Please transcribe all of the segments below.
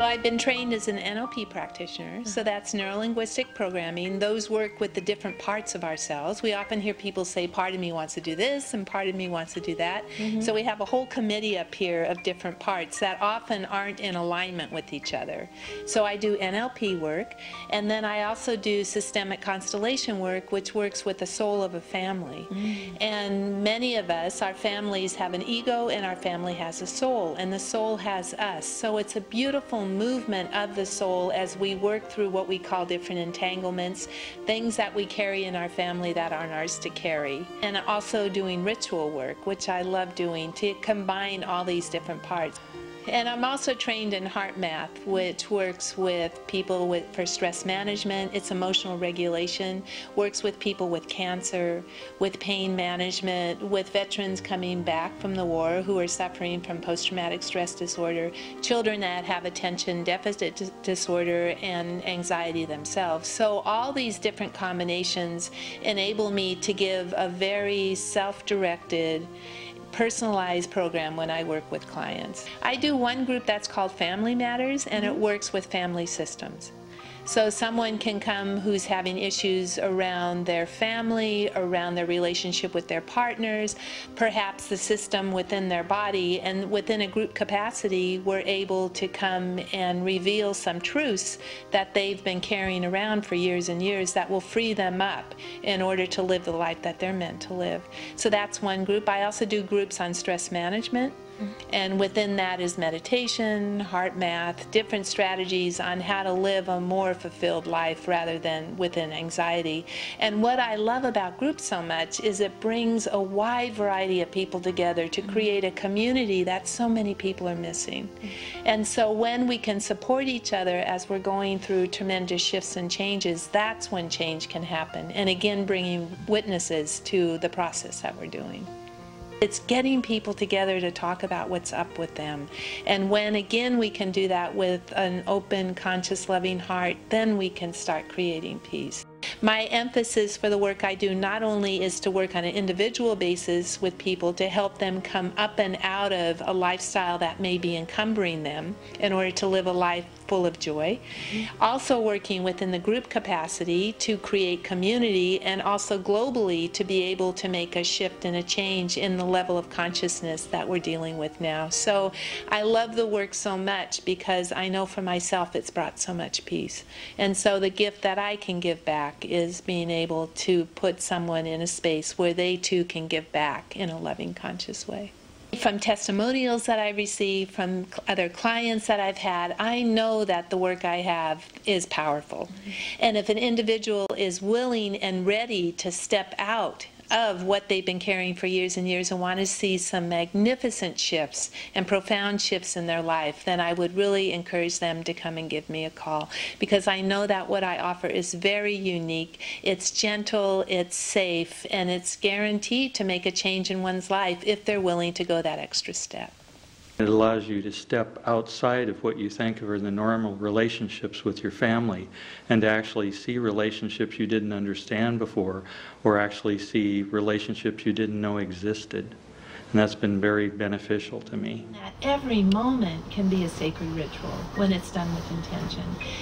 I've been trained as an NLP practitioner, so that's neuro-linguistic programming. Those work with the different parts of ourselves. We often hear people say, part of me wants to do this and part of me wants to do that. So we have a whole committee up here of different parts that often aren't in alignment with each other. So I do NLP work, and then I also do systemic constellation work, which works with the soul of a family. And many of us, our families have an ego and our family has a soul, and the soul has us. So it's a beautiful movement of the soul as we work through what we call different entanglements, things that we carry in our family that aren't ours to carry. And also doing ritual work, which I love doing, to combine all these different parts. And I'm also trained in heart math, which works with people for stress management. It's emotional regulation, works with people with cancer, with pain management, with veterans coming back from the war who are suffering from post-traumatic stress disorder, children that have attention deficit disorder and anxiety themselves. So all these different combinations enable me to give a very self-directed, personalized program when I work with clients. I do one group that's called Family Matters, and it works with family systems. So someone can come who's having issues around their family, around their relationship with their partners, perhaps the system within their body, and within a group capacity, we're able to come and reveal some truths that they've been carrying around for years and years that will free them up in order to live the life that they're meant to live. So that's one group. I also do groups on stress management. And within that is meditation, heart math, different strategies on how to live a more fulfilled life rather than within anxiety. And what I love about groups so much is it brings a wide variety of people together to create a community that so many people are missing. And so when we can support each other as we're going through tremendous shifts and changes, that's when change can happen. And again, bringing witnesses to the process that we're doing. It's getting people together to talk about what's up with them. And when, again, we can do that with an open, conscious, loving heart, then we can start creating peace. My emphasis for the work I do not only is to work on an individual basis with people to help them come up and out of a lifestyle that may be encumbering them in order to live a life full of joy, also working within the group capacity to create community, and also globally to be able to make a shift and a change in the level of consciousness that we're dealing with now. So I love the work so much because I know for myself it's brought so much peace. And so the gift that I can give back is being able to put someone in a space where they too can give back in a loving, conscious way. From testimonials that I receive, from other clients that I've had, I know that the work I have is powerful. And if an individual is willing and ready to step out of what they've been carrying for years and years and want to see some magnificent shifts and profound shifts in their life, then I would really encourage them to come and give me a call, because I know that what I offer is very unique, it's gentle, it's safe, and it's guaranteed to make a change in one's life if they're willing to go that extra step. It allows you to step outside of what you think are the normal relationships with your family and to actually see relationships you didn't understand before, or actually see relationships you didn't know existed. And that's been very beneficial to me. That every moment can be a sacred ritual when it's done with intention.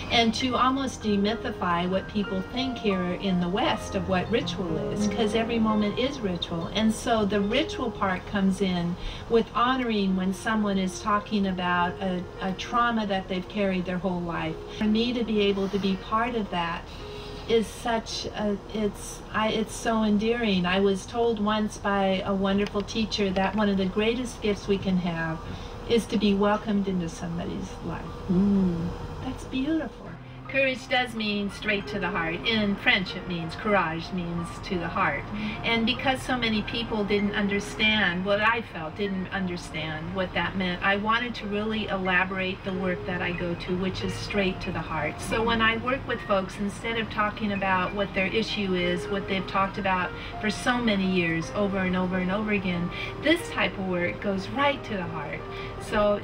And to almost demythify what people think here in the West of what ritual is, because every moment is ritual. And so the ritual part comes in with honoring when someone is talking about a trauma that they've carried their whole life. For me to be able to be part of that is such a, it's so endearing. I was told once by a wonderful teacher that one of the greatest gifts we can have is to be welcomed into somebody's life. That's beautiful. Courage does mean straight to the heart. In French it means courage, means to the heart. And because so many people didn't understand what I felt, didn't understand what that meant, I wanted to really elaborate the work that I go to, which is straight to the heart. So when I work with folks, instead of talking about what their issue is, what they've talked about for so many years over and over and over again, this type of work goes right to the heart. So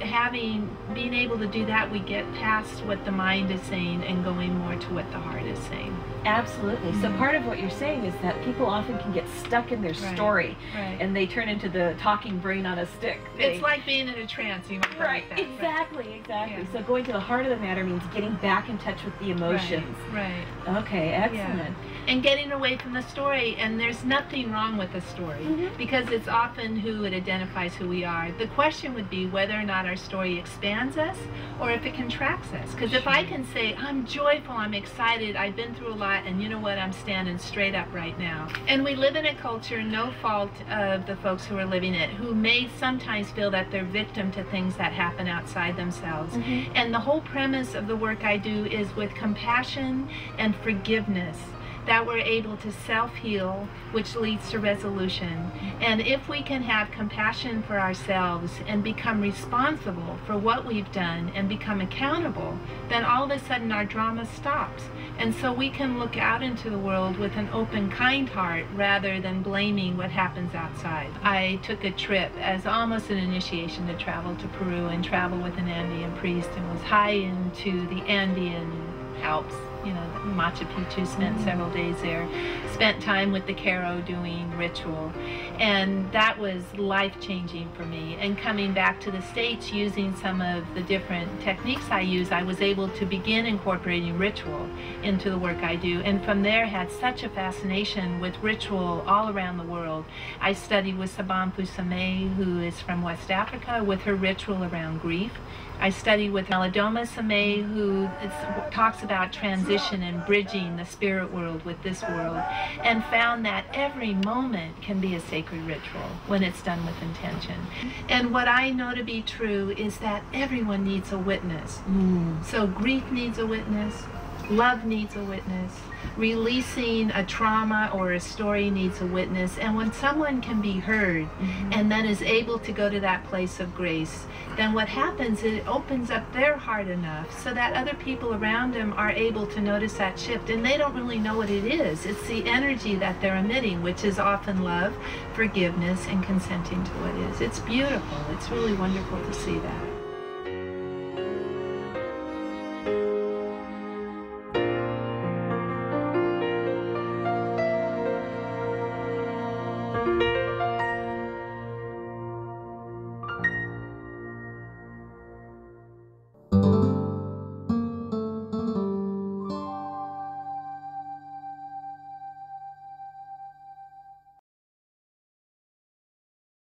being able to do that, we get past what the mind is saying and and going more to what the heart is saying. Absolutely. So part of what you're saying is that people often can get stuck in their story, and they turn into the talking brain on a stick thing. It's like being in a trance. You might right, that, exactly. Yeah. So going to the heart of the matter means getting back in touch with the emotions. Right. Okay, excellent. Yeah. And getting away from the story, and there's nothing wrong with the story, because it's often who it identifies who we are. The question would be whether or not our story expands us or if it contracts us. Because if I can say, I'm joyful, I'm excited, I've been through a lot, and you know what, I'm standing straight up right now. And we live in a culture, no fault of the folks who are living it, who may sometimes feel that they're victim to things that happen outside themselves. And the whole premise of the work I do is with compassion and forgiveness, that we're able to self-heal, which leads to resolution. And if we can have compassion for ourselves and become responsible for what we've done and become accountable, then all of a sudden our drama stops. And so we can look out into the world with an open, kind heart rather than blaming what happens outside. I took a trip as almost an initiation to travel to Peru and travel with an Andean priest, and was high into the Andean Alps, you know, Machu Picchu, spent several days there, spent time with the Caro doing ritual, and that was life-changing for me. And coming back to the States, using some of the different techniques I use, I was able to begin incorporating ritual into the work I do, and from there had such a fascination with ritual all around the world. I studied with Sabampu Samay, who is from West Africa, with her ritual around grief. I studied with Malidoma Samay, who talks about transition and bridging the spirit world with this world, and found that every moment can be a sacred ritual when it's done with intention. And what I know to be true is that everyone needs a witness. So grief needs a witness, love needs a witness, releasing a trauma or a story needs a witness. And when someone can be heard and then is able to go to that place of grace, then what happens is it opens up their heart enough so that other people around them are able to notice that shift, and they don't really know what it is. It's the energy that they're emitting, which is often love, forgiveness, and consenting to what is. It's beautiful. It's really wonderful to see that.